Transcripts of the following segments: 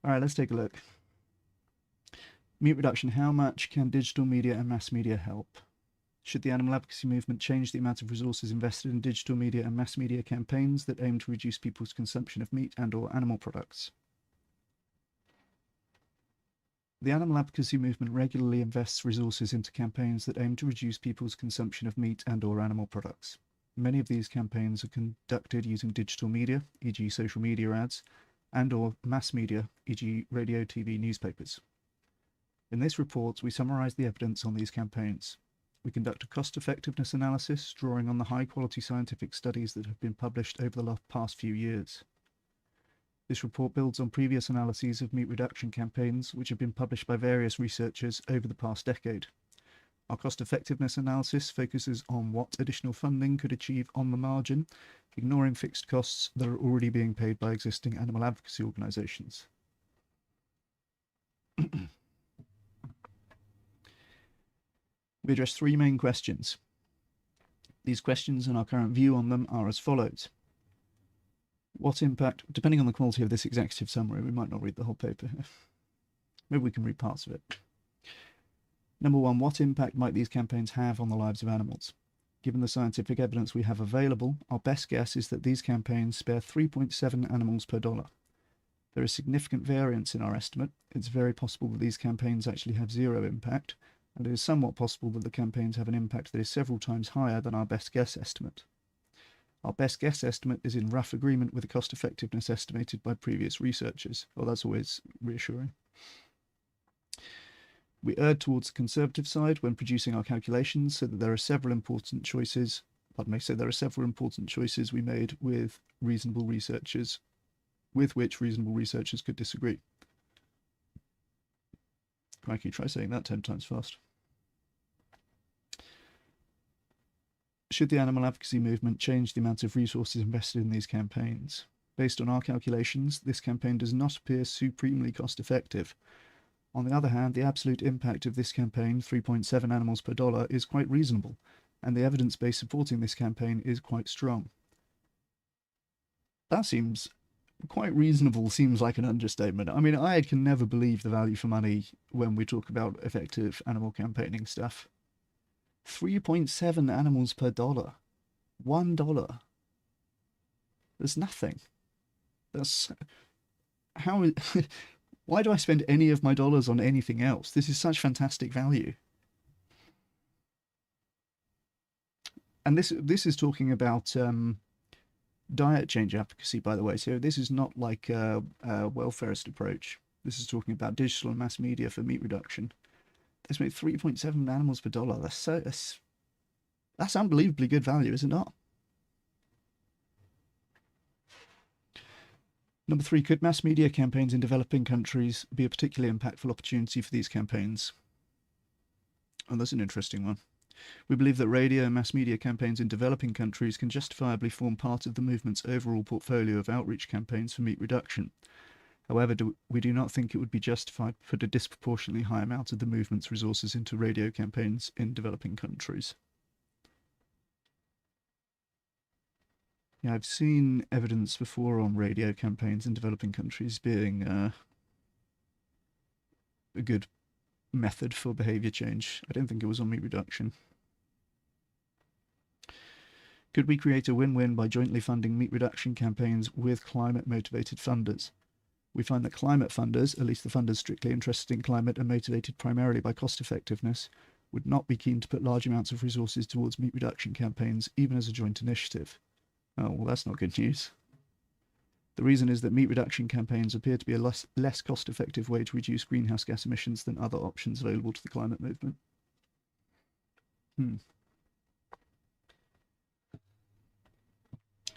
All right, let's take a look. Meat reduction. How much can digital media and mass media help? Should the animal advocacy movement change the amount of resources invested in digital media and mass media campaigns that aim to reduce people's consumption of meat and/or animal products? The animal advocacy movement regularly invests resources into campaigns that aim to reduce people's consumption of meat and/or animal products. Many of these campaigns are conducted using digital media, e.g. social media ads, and/or mass media, e.g. radio, TV, newspapers. In this report, we summarize the evidence on these campaigns. We conduct a cost-effectiveness analysis, drawing on the high-quality scientific studies that have been published over the past few years. This report builds on previous analyses of meat reduction campaigns, which have been published by various researchers over the past decade. Our cost-effectiveness analysis focuses on what additional funding could achieve on the margin, ignoring fixed costs that are already being paid by existing animal advocacy organisations. We address three main questions. These questions and our current view on them are as follows. What impact, depending on the quality of this executive summary, we might not read the whole paper. Maybe we can read parts of it. Number one, what impact might these campaigns have on the lives of animals? Given the scientific evidence we have available, our best guess is that these campaigns spare 3.7 animals per dollar. There is significant variance in our estimate. It's very possible that these campaigns actually have zero impact, and it is somewhat possible that the campaigns have an impact that is several times higher than our best guess estimate. Our best guess estimate is in rough agreement with the cost effectiveness estimated by previous researchers. Well, that's always reassuring. We erred towards the conservative side when producing our calculations, so that there are several important choices. There are several important choices we made with which reasonable researchers could disagree. Crikey, try saying that 10 times fast. Should the animal advocacy movement change the amount of resources invested in these campaigns? Based on our calculations, this campaign does not appear supremely cost-effective. On the other hand, the absolute impact of this campaign, 3.7 animals per dollar, is quite reasonable, and the evidence base supporting this campaign is quite strong. That seems quite reasonable, seems like an understatement. I mean, I can never believe the value for money when we talk about effective animal campaigning stuff. 3.7 animals per dollar. $1. There's nothing. That's how. Why do I spend any of my dollars on anything else? This is such fantastic value. And this is talking about diet change advocacy, by the way. So this is not like a welfarist approach. This is talking about digital and mass media for meat reduction. It's made 3.7 animals per dollar. That's unbelievably good value, is it not? Number three, could mass media campaigns in developing countries be a particularly impactful opportunity for these campaigns? Oh, that's an interesting one. We believe that radio and mass media campaigns in developing countries can justifiably form part of the movement's overall portfolio of outreach campaigns for meat reduction. However, we do not think it would be justified to put a disproportionately high amount of the movement's resources into radio campaigns in developing countries. Yeah, I've seen evidence before on radio campaigns in developing countries being a good method for behaviour change. I don't think it was on meat reduction. Could we create a win-win by jointly funding meat reduction campaigns with climate-motivated funders? We find that climate funders, at least the funders strictly interested in climate and motivated primarily by cost effectiveness, would not be keen to put large amounts of resources towards meat reduction campaigns, even as a joint initiative. Oh, well, that's not good news. The reason is that meat reduction campaigns appear to be a less cost-effective way to reduce greenhouse gas emissions than other options available to the climate movement.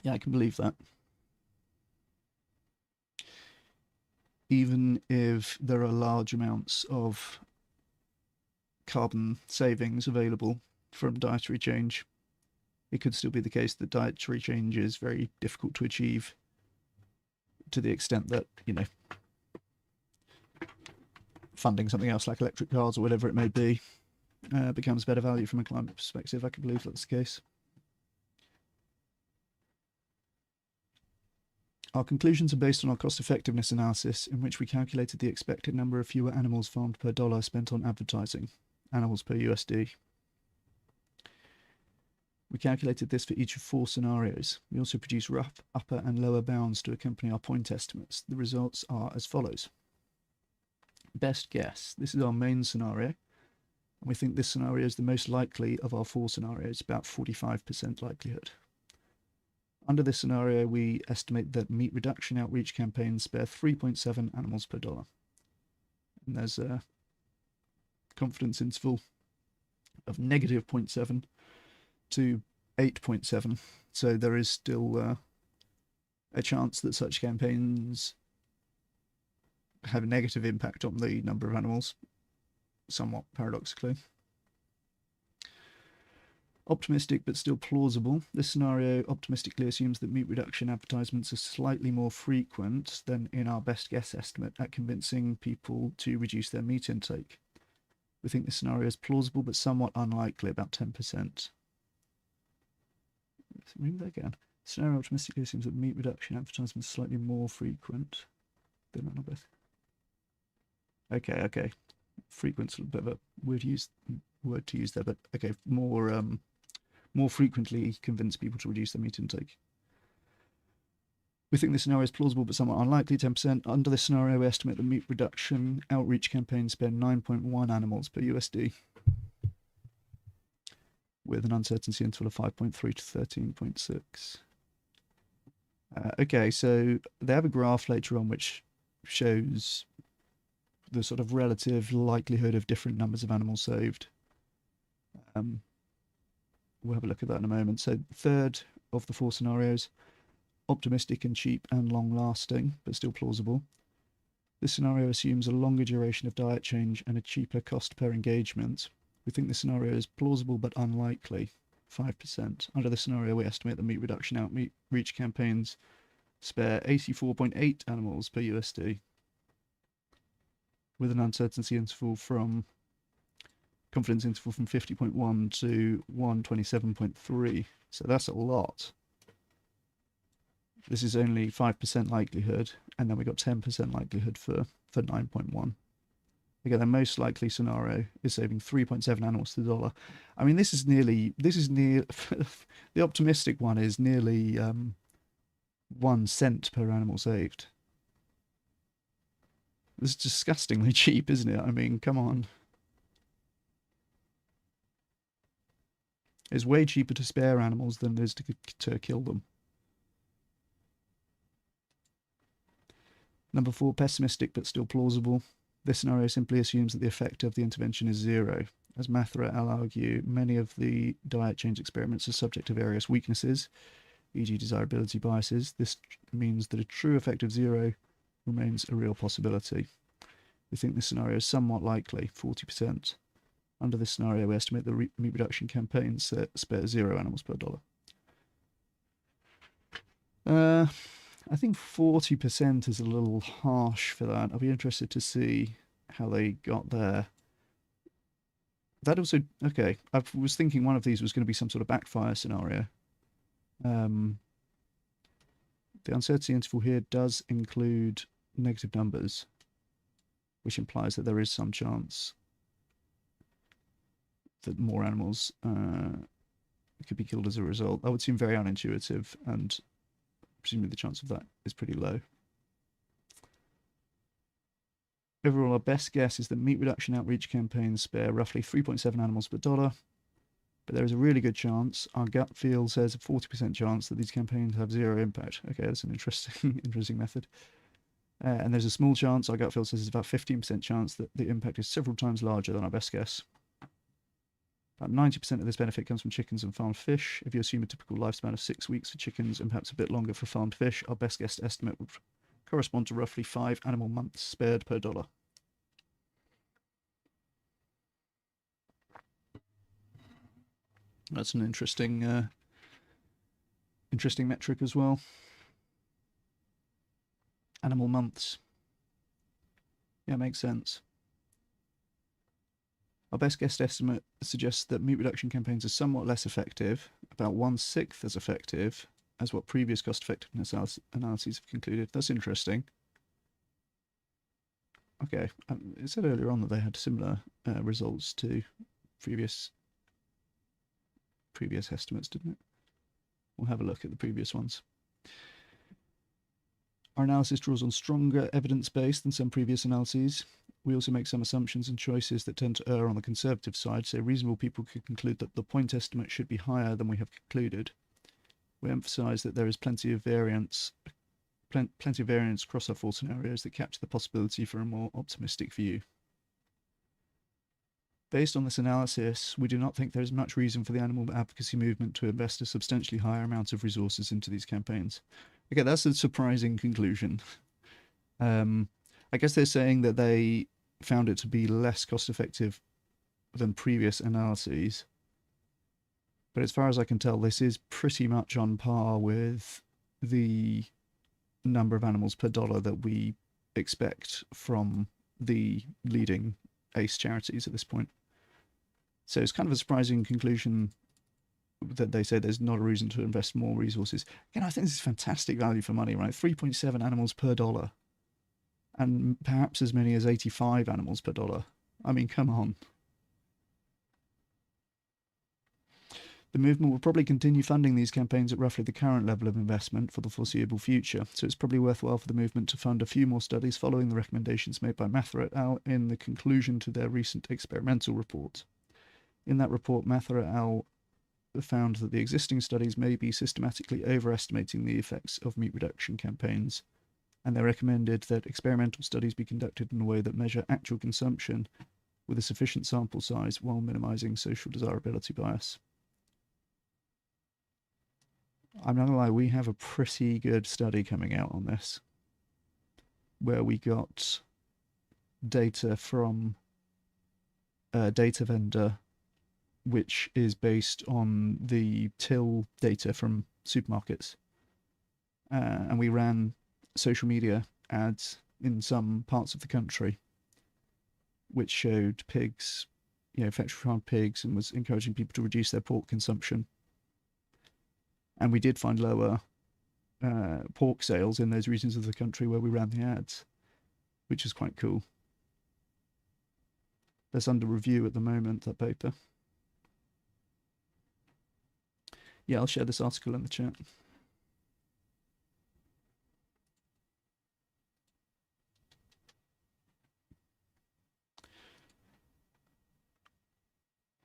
Yeah, I can believe that. Even if there are large amounts of carbon savings available from dietary change, it could still be the case that dietary change is very difficult to achieve to the extent that, you know, funding something else like electric cars or whatever it may be becomes better value from a climate perspective. I can believe that's the case. Our conclusions are based on our cost-effectiveness analysis, in which we calculated the expected number of fewer animals farmed per dollar spent on advertising, animals per USD. We calculated this for each of 4 scenarios. We also produced rough upper and lower bounds to accompany our point estimates. The results are as follows. Best guess. This is our main scenario. And we think this scenario is the most likely of our 4 scenarios, about 45% likelihood. Under this scenario, we estimate that meat reduction outreach campaigns spare 3.7 animals per dollar. And there's a confidence interval of negative 0.7 to 8.7. So there is still a chance that such campaigns have a negative impact on the number of animals, somewhat paradoxically. Optimistic but still plausible. This scenario optimistically assumes that meat reduction advertisements are slightly more frequent than in our best guess estimate at convincing people to reduce their meat intake. We think this scenario is plausible but somewhat unlikely, about 10%. Let's read that again. Scenario optimistically assumes that meat reduction advertisements are slightly more frequent than on our best. Okay. Frequent's a bit of a word to use there, but okay, more frequently convince people to reduce their meat intake. We think this scenario is plausible but somewhat unlikely, 10%. Under this scenario, we estimate that meat reduction outreach campaigns spend 9.1 animals per USD, with an uncertainty interval of 5.3 to 13.6. Okay, so they have a graph later on which shows the sort of relative likelihood of different numbers of animals saved. We'll have a look at that in a moment. So third of the 4 scenarios, optimistic and cheap and long-lasting, but still plausible. This scenario assumes a longer duration of diet change and a cheaper cost per engagement. We think this scenario is plausible but unlikely, 5%. Under this scenario, we estimate that meat reduction outreach campaigns spare 84.8 animals per USD, with an uncertainty interval from confidence interval from 50.1 to 127.3. So that's a lot. This is only 5% likelihood, and then we got 10% likelihood for 9.1. Again, the most likely scenario is saving 3.7 animals to the dollar. I mean, this is near the optimistic one is nearly 1 cent per animal saved. This is disgustingly cheap, isn't it? I mean, come on. It's way cheaper to spare animals than it is to kill them. Number 4, pessimistic but still plausible. This scenario simply assumes that the effect of the intervention is 0. As Mathra et al. Argue, many of the diet change experiments are subject to various weaknesses, e.g. desirability biases. This means that a true effect of 0 remains a real possibility. We think this scenario is somewhat likely, 40%. Under this scenario, we estimate the meat reduction campaigns spare 0 animals per dollar. I think 40% is a little harsh for that. I'll be interested to see how they got there. That also, okay, I was thinking one of these was going to be some sort of backfire scenario. The uncertainty interval here does include negative numbers, which implies that there is some chance that more animals could be killed as a result. That would seem very unintuitive, and presumably the chance of that is pretty low. Overall, our best guess is that meat reduction outreach campaigns spare roughly 3.7 animals per dollar, but there is a really good chance, our gut feel says a 40% chance, that these campaigns have 0 impact. Okay, that's an interesting method. And there's a small chance, our gut feel says it's about 15% chance, that the impact is several times larger than our best guess. About 90% of this benefit comes from chickens and farmed fish. If you assume a typical lifespan of 6 weeks for chickens and perhaps a bit longer for farmed fish, our best guess estimate would correspond to roughly 5 animal months spared per dollar. That's an interesting metric as well. Animal months. Yeah, makes sense. Our best guess estimate suggests that meat reduction campaigns are somewhat less effective, about 1/6 as effective, as what previous cost-effectiveness analyses have concluded. That's interesting. Okay, it said earlier on that they had similar results to previous estimates, didn't it? We'll have a look at the previous ones. Our analysis draws on stronger evidence base than some previous analyses. We also make some assumptions and choices that tend to err on the conservative side, so reasonable people could conclude that the point estimate should be higher than we have concluded. We emphasise that there is plenty of variance across our four scenarios that capture the possibility for a more optimistic view. Based on this analysis, we do not think there is much reason for the animal advocacy movement to invest a substantially higher amount of resources into these campaigns. Okay, that's a surprising conclusion. I guess they're saying that they found it to be less cost-effective than previous analyses. But as far as I can tell, this is pretty much on par with the number of animals per dollar that we expect from the leading ACE charities at this point. So it's kind of a surprising conclusion that they say there's not a reason to invest more resources. Again, I think this is fantastic value for money, right? 3.7 animals per dollar. And perhaps as many as 85 animals per dollar. I mean, come on. The movement will probably continue funding these campaigns at roughly the current level of investment for the foreseeable future, so it's probably worthwhile for the movement to fund a few more studies following the recommendations made by Mather et al. In the conclusion to their recent experimental report. In that report, Mather et al. Found that the existing studies may be systematically overestimating the effects of meat reduction campaigns, and they recommended that experimental studies be conducted in a way that measure actual consumption with a sufficient sample size while minimizing social desirability bias. I'm not gonna lie, we have a pretty good study coming out on this, where we got data from a data vendor which is based on the till data from supermarkets. And we ran social media ads in some parts of the country, which showed pigs, factory farmed pigs, and was encouraging people to reduce their pork consumption. And we did find lower pork sales in those regions of the country where we ran the ads, which is quite cool. That's under review at the moment, that paper. Yeah, I'll share this article in the chat.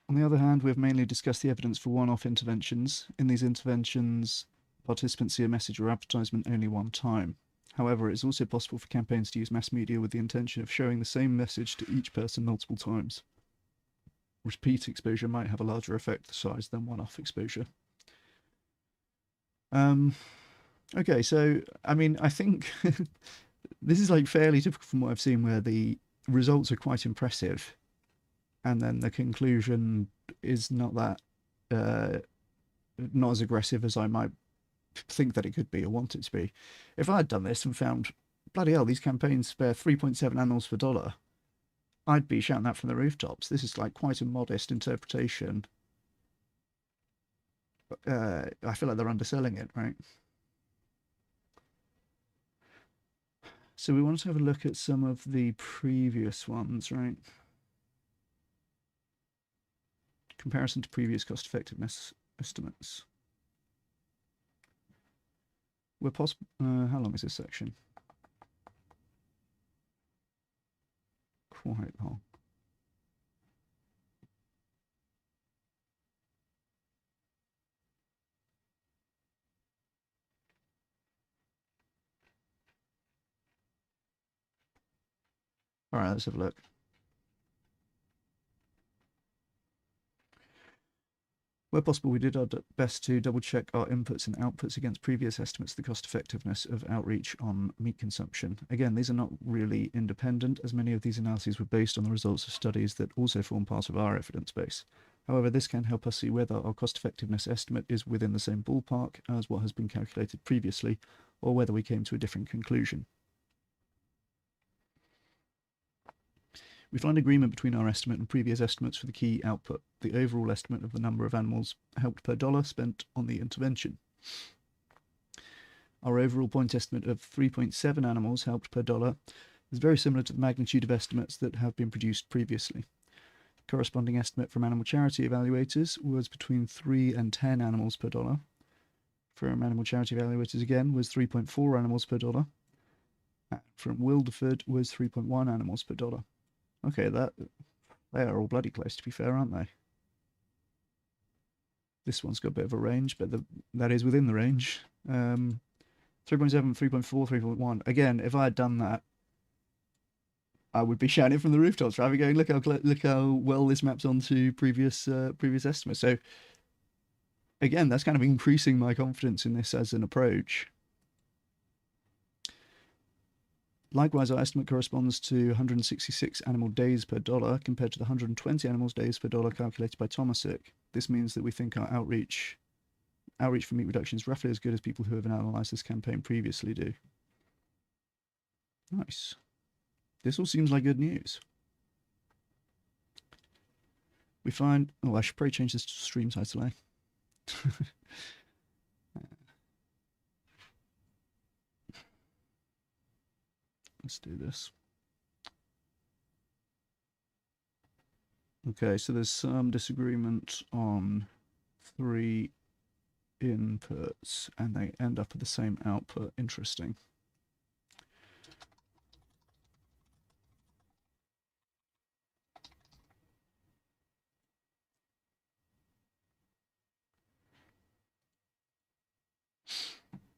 On the other hand, we've mainly discussed the evidence for one-off interventions. In these interventions, participants see a message or advertisement only one time. However, it is also possible for campaigns to use mass media with the intention of showing the same message to each person multiple times. Repeat exposure might have a larger effect size than one-off exposure. Okay, so, I mean, I think this is like fairly typical from what I've seen, where the results are quite impressive, and then the conclusion is not that, not as aggressive as I might think that it could be or want it to be. If I had done this and found, bloody hell, these campaigns spare 3.7 animals per dollar, I'd be shouting that from the rooftops. This is like quite a modest interpretation. I feel like they're underselling it, right? So we want to have a look at some of the previous ones, right? Comparison to previous cost effectiveness estimates. Where possible, how long is this section? Quite long. All right, let's have a look. Where possible, we did our best to double-check our inputs and outputs against previous estimates of the cost-effectiveness of outreach on meat consumption. Again, these are not really independent, as many of these analyses were based on the results of studies that also form part of our evidence base. However, this can help us see whether our cost-effectiveness estimate is within the same ballpark as what has been calculated previously, or whether we came to a different conclusion. We find agreement between our estimate and previous estimates for the key output, the overall estimate of the number of animals helped per dollar spent on the intervention. Our overall point estimate of 3.7 animals helped per dollar is very similar to the magnitude of estimates that have been produced previously. Corresponding estimate from animal charity evaluators was between 3 and 10 animals per dollar. From animal charity evaluators again was 3.4 animals per dollar. From Wilderford was 3.1 animals per dollar. Okay, they are all bloody close, to be fair, aren't they? This one's got a bit of a range, but that is within the range. 3.7, 3.4, 3.1. Again, if I had done that, I would be shouting from the rooftops, right? Going, look how well this maps onto previous estimates. So again, that's kind of increasing my confidence in this as an approach. Likewise, our estimate corresponds to 166 animal days per dollar compared to the 120 animals days per dollar calculated by Tomasic. This means that we think our outreach for meat reduction is roughly as good as people who have analysed this campaign previously do. Nice. This all seems like good news. We find... Oh, I should probably change this to stream title, eh? Let's do this. Okay, so there's some disagreement on 3 inputs, and they end up at the same output. Interesting.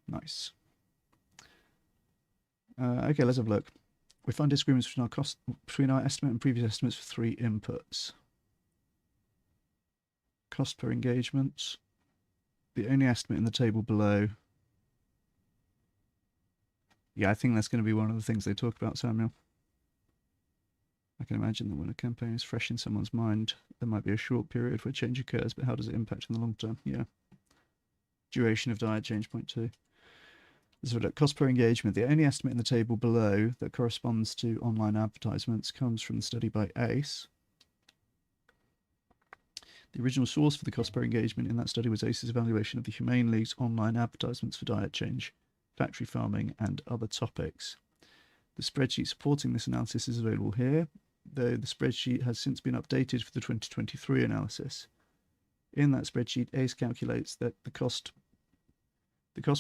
Nice. Okay, let's have a look. We find disagreements between our estimate and previous estimates for 3 inputs. Cost per engagement. The only estimate in the table below. Yeah, I think that's going to be one of the things they talk about, Samuel. I can imagine that when a campaign is fresh in someone's mind, there might be a short period where change occurs, but how does it impact in the long term? Yeah. Duration of diet change, point 2. So look, cost per engagement. The only estimate in the table below that corresponds to online advertisements comes from the study by ACE. The original source for the cost per engagement in that study was ACE's evaluation of the Humane League's online advertisements for diet change, factory farming, and other topics. The spreadsheet supporting this analysis is available here, though the spreadsheet has since been updated for the 2023 analysis. In that spreadsheet, ACE calculates that the cost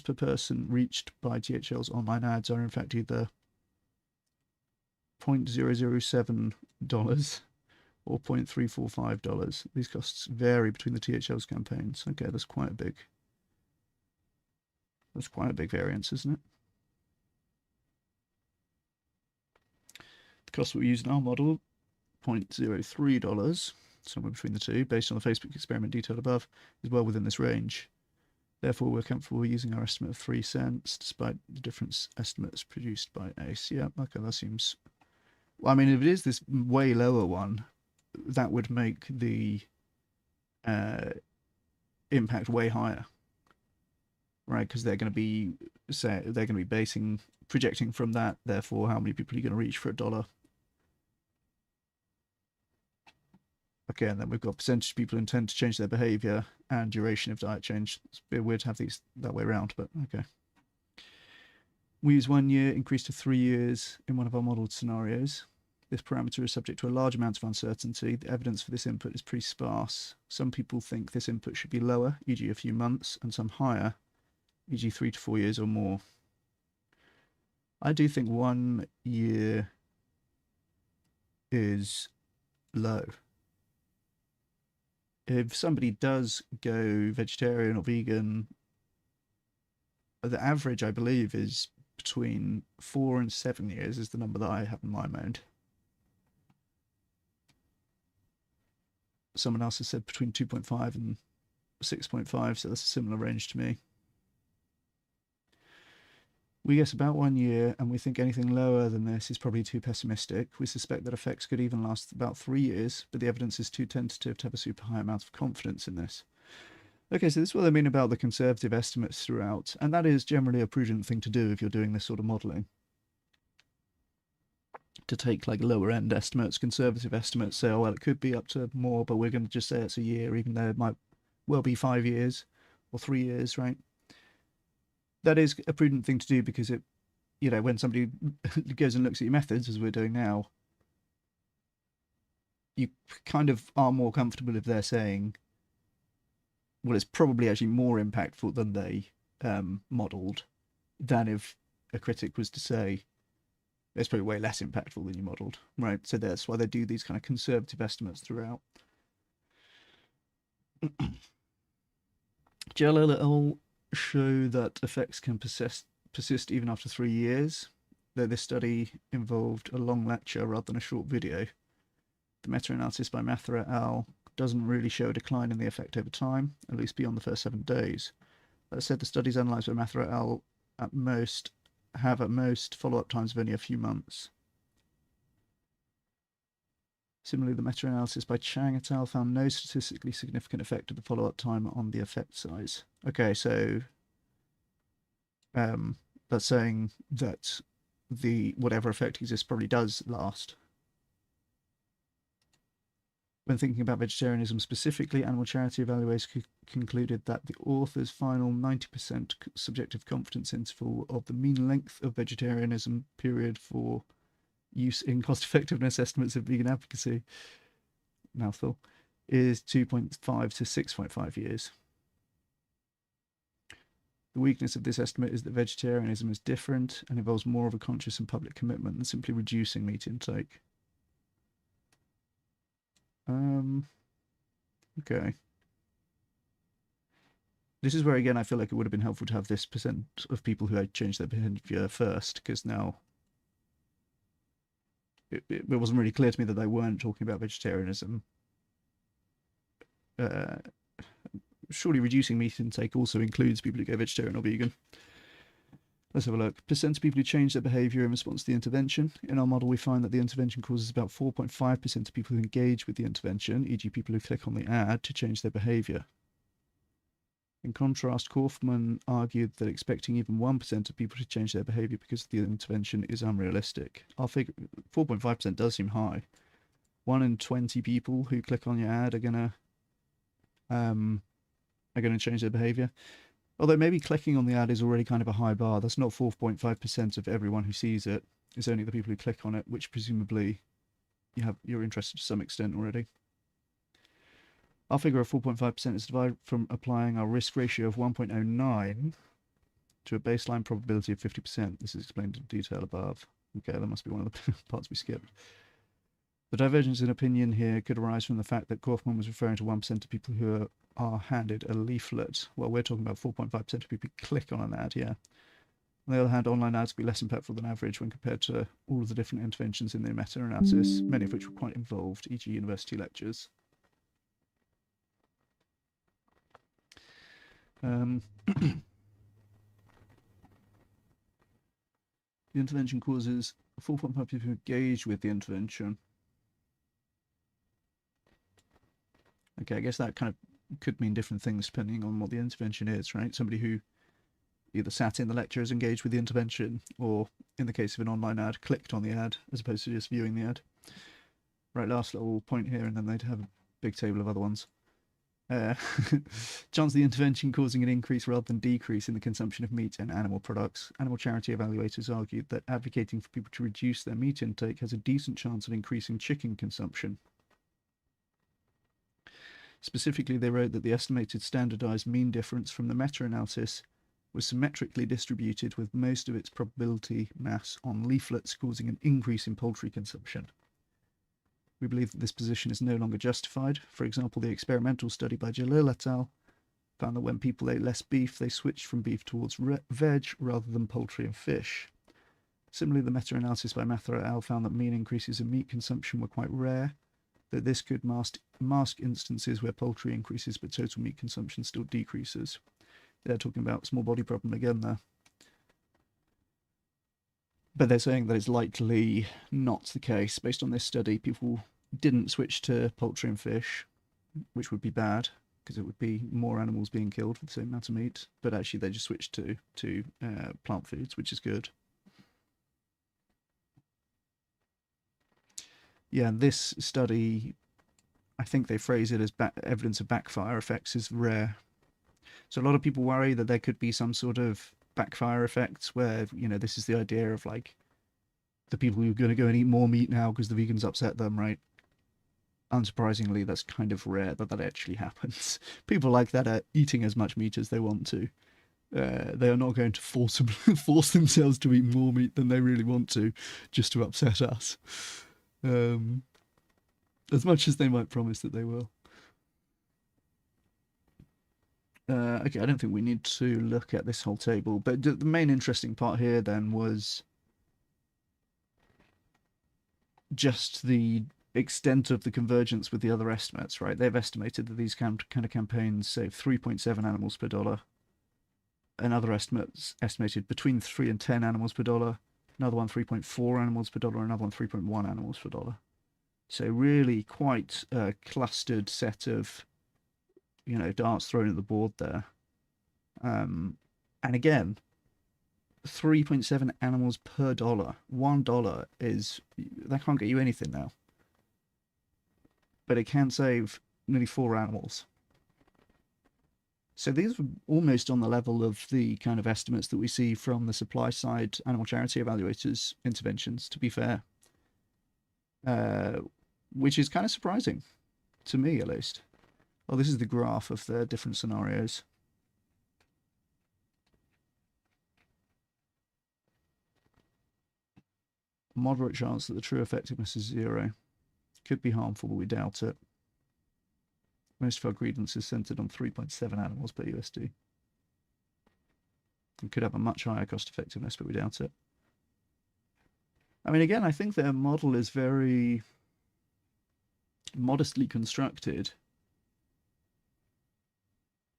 per person reached by THL's online ads are in fact either $0.007 or $0.345. These costs vary between the THL's campaigns. Okay, that's quite a big variance, isn't it? The cost that we use in our model, $0.03, somewhere between the two, based on the Facebook experiment detailed above, is well within this range. Therefore, we're comfortable using our estimate of 3 cents, despite the different estimates produced by ACE. Yeah, okay, that seems... Well, I mean, if it is this way lower one, that would make the impact way higher, right? Because they're going to be projecting from that. Therefore, how many people are you going to reach for $1? Okay, and then we've got percentage of people intend to change their behavior and duration of diet change. It's a bit weird to have these that way around, but okay. We use 1 year, increased to 3 years in one of our modeled scenarios. This parameter is subject to a large amount of uncertainty. The evidence for this input is pretty sparse. Some people think this input should be lower, e.g. a few months, and some higher, e.g. 3 to 4 years or more. I do think 1 year is low. If somebody does go vegetarian or vegan, the average, I believe, is between 4 and 7 years is the number that I have in my mind. Someone else has said between 2.5 and 6.5, so that's a similar range to me. We guess about 1 year, and we think anything lower than this is probably too pessimistic. We suspect that effects could even last about 3 years, but the evidence is too tentative to have a super high amount of confidence in this. Okay, so this is what I mean about the conservative estimates throughout, and that is generally a prudent thing to do if you're doing this sort of modelling. To take like lower end estimates, conservative estimates, say, oh, well, it could be up to more, but we're going to just say it's a year, even though it might well be 5 years or 3 years, right? that is a prudent thing to do because it, you know, when somebody goes and looks at your methods, as we're doing now, you kind of are more comfortable if they're saying, well, it's probably actually more impactful than they modelled, than if a critic was to say, it's probably way less impactful than you modelled, right? So that's why they do these kind of conservative estimates throughout. JLL et al. Show that effects can persist even after 3 years, though this study involved a long lecture rather than a short video. The meta-analysis by Mathra et al. Doesn't really show a decline in the effect over time, at least beyond the first 7 days. That said, the studies analysed by Mathra et al. At most follow-up times of only a few months. Similarly, the meta-analysis by Chang et al. Found no statistically significant effect of the follow-up time on the effect size. Okay, so that's saying that the whatever effect exists probably does last. When thinking about vegetarianism specifically, animal charity evaluators concluded that the author's final 90% subjective confidence interval of the mean length of vegetarianism period for use in cost-effectiveness estimates of vegan advocacy, mouthful, is 2.5 to 6.5 years. The weakness of this estimate is that vegetarianism is different and involves more of a conscious and public commitment than simply reducing meat intake. Okay. This is where, again, I feel like it would have been helpful to have this percent of people who had changed their behavior first, because now it wasn't really clear to me that they weren't talking about vegetarianism. Surely reducing meat intake also includes people who go vegetarian or vegan. Let's have a look. Percent of people who change their behaviour in response to the intervention. In our model, we find that the intervention causes about 4.5% of people who engage with the intervention, e.g. people who click on the ad, to change their behaviour. In contrast, Kaufman argued that expecting even 1% of people to change their behaviour because of the intervention is unrealistic. Our figure, 4.5% does seem high. 1 in 20 people who click on your ad are gonna change their behaviour. Although maybe clicking on the ad is already kind of a high bar. That's not 4.5% of everyone who sees it. It's only the people who click on it, which presumably you're interested to some extent already. Our figure of 4.5% is derived from applying our risk ratio of 1.09 to a baseline probability of 50%. This is explained in detail above. Okay, that must be one of the parts we skipped. The divergence in opinion here could arise from the fact that Kaufman was referring to 1% of people who are handed a leaflet. Well, we're talking about 4.5% of people who click on an ad, yeah. On the other hand, online ads can be less impactful than average when compared to all of the different interventions in the meta-analysis, many of which were quite involved, e.g. university lectures. The intervention causes 4.5 people engage with the intervention. Okay, I guess that kind of could mean different things depending on what the intervention is, right? Somebody who either sat in the lecture as engaged with the intervention, or in the case of an online ad, clicked on the ad as opposed to just viewing the ad. Right, last little point here, and then they'd have a big table of other ones. Chance of the intervention causing an increase rather than decrease in the consumption of meat and animal products. Animal charity evaluators argued that advocating for people to reduce their meat intake has a decent chance of increasing chicken consumption. Specifically, they wrote that the estimated standardized mean difference from the meta-analysis was symmetrically distributed, with most of its probability mass on leaflets causing an increase in poultry consumption. We believe that this position is no longer justified. For example, the experimental study by Jalil et al. Found that when people ate less beef, they switched from beef towards veg rather than poultry and fish. Similarly, the meta-analysis by Mathra et al. Found that mean increases in meat consumption were quite rare, that this could mask instances where poultry increases but total meat consumption still decreases. They're talking about small body problem again there. But they're saying that it's likely not the case. Based on this study, people didn't switch to poultry and fish, which would be bad, because it would be more animals being killed for the same amount of meat. But actually, they just switched to plant foods, which is good. Yeah, and this study, I think they phrase it as evidence of backfire effects is rare. So a lot of people worry that there could be some sort of backfire effect where, you know, this is the idea of like the people who are going to go and eat more meat now because the vegans upset them, right? Unsurprisingly, that's kind of rare that that actually happens. People like that are eating as much meat as they want to. They are not going to force themselves to eat more meat than they really want to, just to upset us. Um, as much as they might promise that they will. Okay, I don't think we need to look at this whole table, but the main interesting part here then was just the extent of the convergence with the other estimates, right? They've estimated that these kind of campaigns save 3.7 animals per dollar. Another estimates estimated between 3 and 10 animals per dollar. Another one 3.4 animals per dollar. Another one 3.1 animals per dollar. So really quite a clustered set of, you know, darts thrown at the board there. And again, 3.7 animals per dollar. $1 is, that can't get you anything now. But it can save nearly 4 animals. So these were almost on the level of the kind of estimates that we see from the supply side animal charity evaluators interventions, to be fair. Which is kind of surprising, to me at least. Oh, this is the graph of the different scenarios. Moderate chance that the true effectiveness is 0. Could be harmful, but we doubt it. Most of our credence is centered on 3.7 animals per USD. It could have a much higher cost effectiveness, but we doubt it. I mean, again, I think their model is very modestly constructed.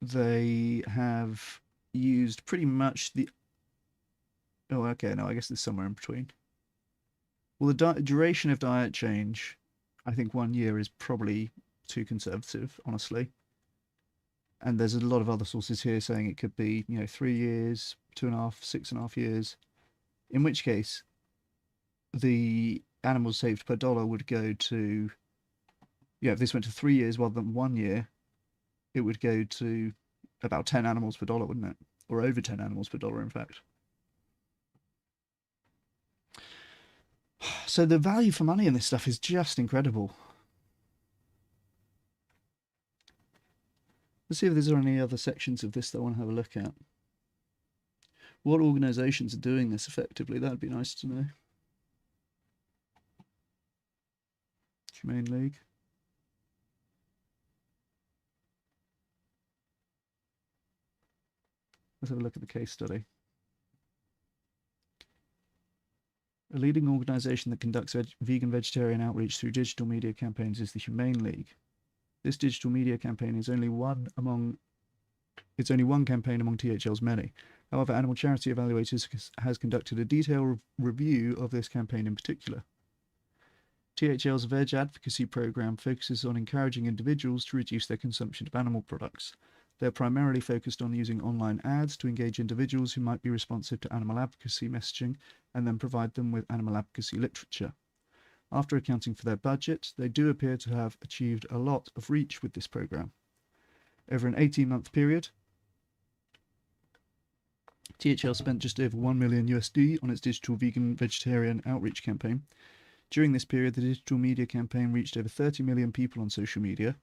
They have used pretty much the... Oh, okay, no, I guess there's somewhere in between. Well, the duration of diet change, I think 1 year is probably too conservative, honestly. And there's a lot of other sources here saying it could be, you know, 3 years, 2.5, 6.5 years. In which case, the animals saved per dollar would go to, yeah, if this went to 3 years rather than 1 year, it would go to about 10 animals per dollar, wouldn't it? Or over 10 animals per dollar, in fact. So the value for money in this stuff is just incredible. Let's see if there's any other sections of this that I want to have a look at. What organizations are doing this effectively? That'd be nice to know. Humane League. Let's have a look at the case study. A leading organization that conducts vegan vegetarian outreach through digital media campaigns is the Humane League. This digital media campaign is only one campaign among THL's many. However, Animal Charity Evaluators has conducted a detailed review of this campaign in particular. THL's Veg Advocacy Program focuses on encouraging individuals to reduce their consumption of animal products. They're primarily focused on using online ads to engage individuals who might be responsive to animal advocacy messaging and then provide them with animal advocacy literature. After accounting for their budget, they do appear to have achieved a lot of reach with this program. Over an 18-month period, THL spent just over $1 million USD on its digital vegan vegetarian outreach campaign. During this period, the digital media campaign reached over 30 million people on social media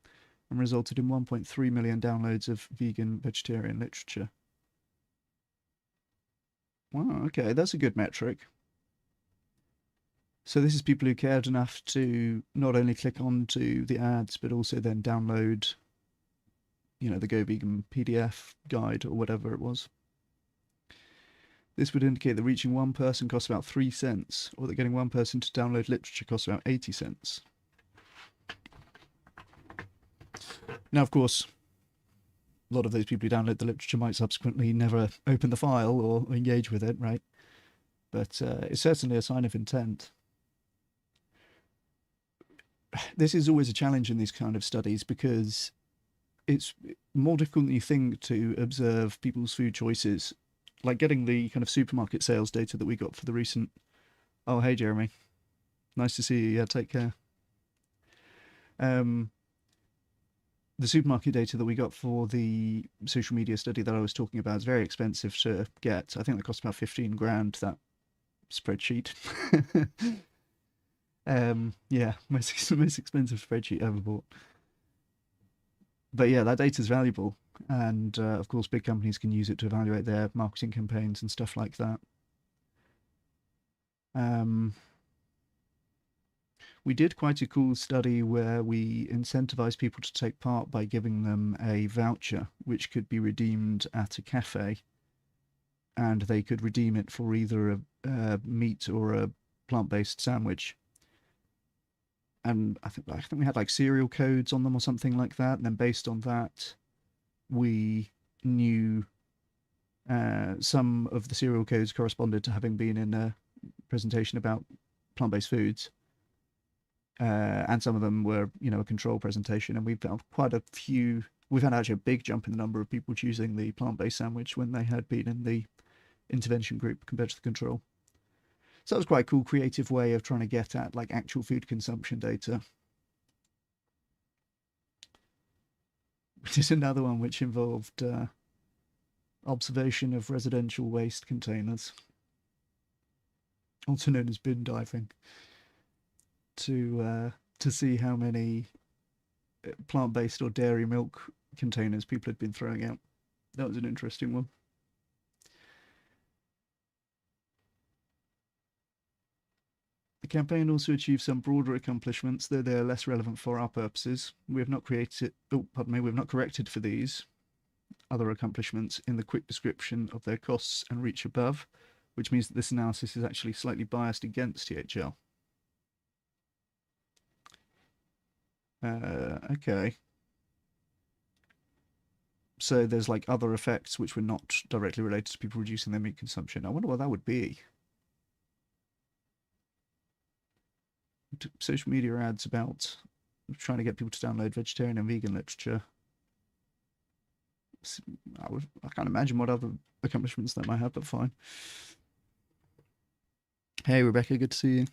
and resulted in 1.3 million downloads of vegan vegetarian literature. Wow, okay, that's a good metric. So this is people who cared enough to not only click onto the ads, but also then download, you know, the Go Vegan PDF guide or whatever it was. This would indicate that reaching one person costs about 3 cents, or that getting one person to download literature costs about 80 cents. Now, of course, a lot of those people who download the literature might subsequently never open the file or engage with it, right? But it's certainly a sign of intent. This is always a challenge in these kind of studies because it's more difficult than you think to observe people's food choices. Like getting the kind of supermarket sales data that we got for the recent... Oh, hey, Jeremy. Nice to see you. Yeah, take care. the supermarket data that we got for the social media study that I was talking about is very expensive to get. I think that cost about 15 grand, that spreadsheet. Yeah, most expensive spreadsheet ever bought. But yeah, that data is valuable, and of course, big companies can use it to evaluate their marketing campaigns and stuff like that. Um, we did quite a cool study where we incentivized people to take part by giving them a voucher, which could be redeemed at a cafe, and they could redeem it for either a meat or a plant-based sandwich. And I think we had like cereal codes on them or something like that. And then based on that, we knew some of the cereal codes corresponded to having been in a presentation about plant-based foods, and some of them were, a control presentation. And we found quite a few. We found actually a big jump in the number of people choosing the plant-based sandwich when they had been in the intervention group compared to the control. So that was quite a cool, creative way of trying to get at like actual food consumption data. Which is another one which involved observation of residential waste containers, also known as bin diving, to see how many plant-based or dairy milk containers people had been throwing out. That was an interesting one. The campaign also achieved some broader accomplishments, though they are less relevant for our purposes. We have not corrected for these other accomplishments in the quick description of their costs and reach above, which means that this analysis is actually slightly biased against THL. Okay. So there's like other effects which were not directly related to people reducing their meat consumption. I wonder what that would be. Social media ads about trying to get people to download vegetarian and vegan literature. I can't imagine what other accomplishments that might have, but fine. Hey, Rebecca, good to see you.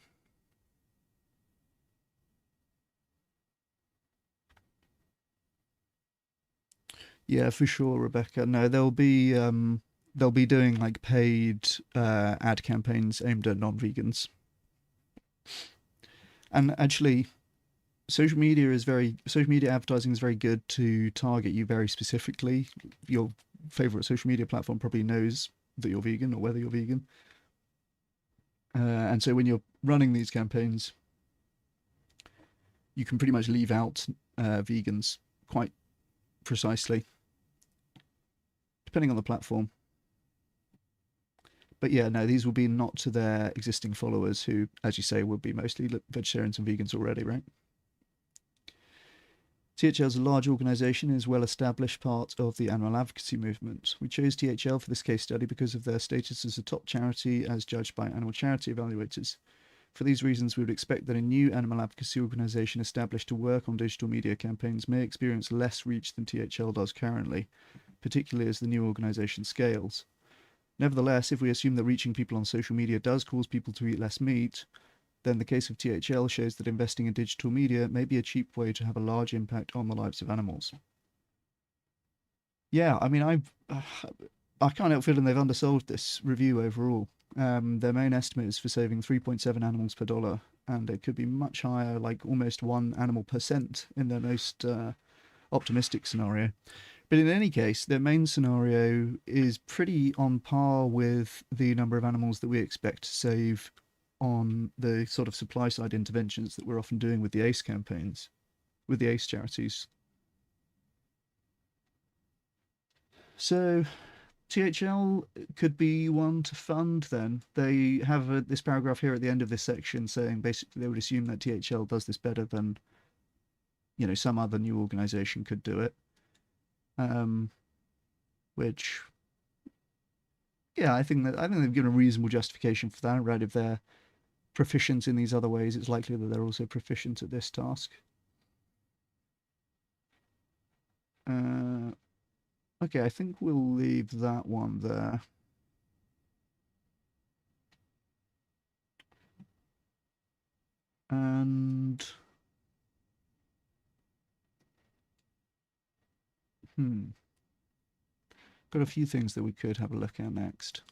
Yeah, for sure, Rebecca. No, they'll be doing like paid ad campaigns aimed at non-vegans. And actually, social media advertising is very good to target you very specifically. Your favorite social media platform probably knows that you're vegan or whether you're vegan. And so when you're running these campaigns, you can pretty much leave out vegans quite precisely, depending on the platform. But yeah, no, these will be not to their existing followers who, as you say, will be mostly vegetarians and vegans already, right? THL is a large organisation and is a well-established part of the animal advocacy movement. We chose THL for this case study because of their status as a top charity as judged by animal charity evaluators. For these reasons, we would expect that a new animal advocacy organisation established to work on digital media campaigns may experience less reach than THL does currently, particularly as the new organisation scales. Nevertheless, if we assume that reaching people on social media does cause people to eat less meat, then the case of THL shows that investing in digital media may be a cheap way to have a large impact on the lives of animals. Yeah, I mean, I can't help feeling they've undersold this review overall. Their main estimate is for saving 3.7 animals per dollar, and it could be much higher, like almost 1 animal per cent in their most optimistic scenario. But in any case, their main scenario is pretty on par with the number of animals that we expect to save on the sort of supply side interventions that we're often doing with the ACE campaigns, with the ACE charities. So THL could be one to fund then. They have this paragraph here at the end of this section saying basically they would assume that THL does this better than, some other new organization could do it. Which, yeah, I think they've given a reasonable justification for that, right? If they're proficient in these other ways, it's likely that they're also proficient at this task. Okay, I think we'll leave that one there. And Got a few things that we could have a look at next.